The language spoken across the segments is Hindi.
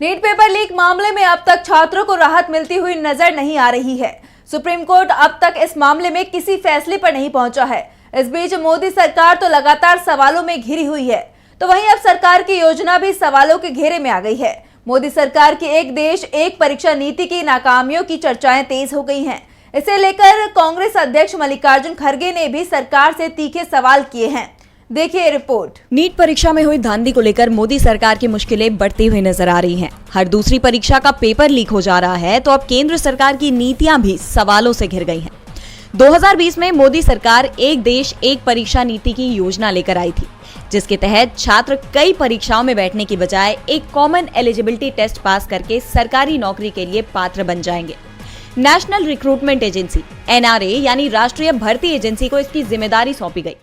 नीट पेपर लीक मामले में अब तक छात्रों को राहत मिलती हुई नजर नहीं आ रही है। सुप्रीम कोर्ट अब तक इस मामले में किसी फैसले पर नहीं पहुंचा है। इस बीच मोदी सरकार तो लगातार सवालों में घिरी हुई है, तो वहीं अब सरकार की योजना भी सवालों के घेरे में आ गई है। मोदी सरकार की एक देश एक परीक्षा नीति की नाकामियों की चर्चाएं तेज हो गई हैं। इसे लेकर कांग्रेस अध्यक्ष मल्लिकार्जुन खड़गे ने भी सरकार से तीखे सवाल किए हैं। देखिए रिपोर्ट। नीट परीक्षा में हुई धांधली को लेकर मोदी सरकार की मुश्किलें बढ़ती हुई नजर आ रही हैं। हर दूसरी परीक्षा का पेपर लीक हो जा रहा है, तो अब केंद्र सरकार की नीतियां भी सवालों से घिर गई हैं। 2020 में मोदी सरकार एक देश एक परीक्षा नीति की योजना लेकर आई थी, जिसके तहत छात्र कई परीक्षाओं में बैठने की बजाय एक कॉमन एलिजिबिलिटी टेस्ट पास करके सरकारी नौकरी के लिए पात्र बन जाएंगे। नेशनल रिक्रूटमेंट एजेंसी NRA यानी राष्ट्रीय भर्ती एजेंसी को इसकी जिम्मेदारी सौंपी गई।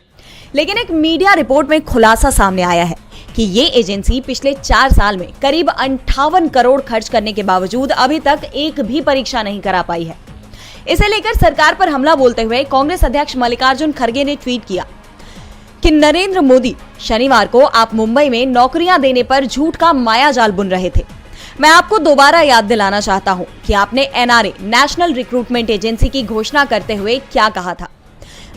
लेकिन एक मीडिया रिपोर्ट में खुलासा सामने आया है कि ये एजेंसी पिछले 4 साल में करीब 58 करोड़ खर्च करने के बावजूद अभी तक एक भी परीक्षा नहीं करा पाई है। इसे लेकर सरकार पर हमला बोलते हुए कांग्रेस अध्यक्ष मल्लिकार्जुन खड़गे ने ट्वीट किया कि नरेंद्र मोदी, शनिवार को आप मुंबई में नौकरियां देने पर झूठ का मायाजाल बुन रहे थे। मैं आपको दोबारा याद दिलाना चाहता हूं कि आपने NRA नेशनल रिक्रूटमेंट एजेंसी की घोषणा करते हुए क्या कहा था।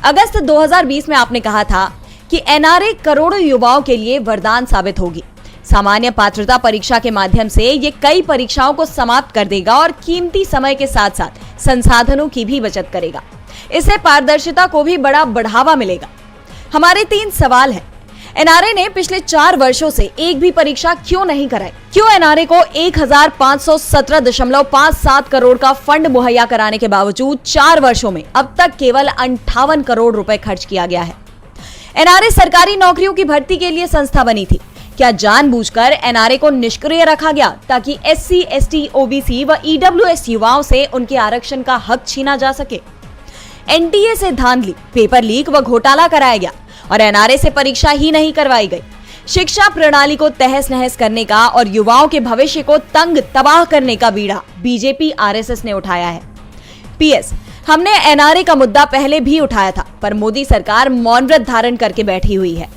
अगस्त 2020 में आपने कहा था कि NRA करोड़ों युवाओं के लिए वरदान साबित होगी। सामान्य पात्रता परीक्षा के माध्यम से ये कई परीक्षाओं को समाप्त कर देगा और कीमती समय के साथ साथ संसाधनों की भी बचत करेगा। इससे पारदर्शिता को भी बड़ा बढ़ावा मिलेगा। हमारे 3 सवाल हैं। NRA ने पिछले 4 वर्षों से एक भी परीक्षा क्यों नहीं कराई? क्यों NRA को 1517.57 करोड़ का फंड मुहैया कराने के बावजूद 4 वर्षों में अब तक केवल 58 करोड़ रुपए खर्च किया गया है? NRA सरकारी नौकरियों की भर्ती के लिए संस्था बनी थी। क्या जानबूझकर NRA को निष्क्रिय रखा गया ताकि SC, ST, OBC व EWS युवाओं से उनके आरक्षण का हक छीना जा सके? NTA से धांधली, पेपर लीक व घोटाला कराया गया और NRA से परीक्षा ही नहीं करवाई गई। शिक्षा प्रणाली को तहस नहस करने का और युवाओं के भविष्य को तंग तबाह करने का बीड़ा बीजेपी RSS ने उठाया है। PS, हमने NRA का मुद्दा पहले भी उठाया था, पर मोदी सरकार मौन व्रत धारण करके बैठी हुई है।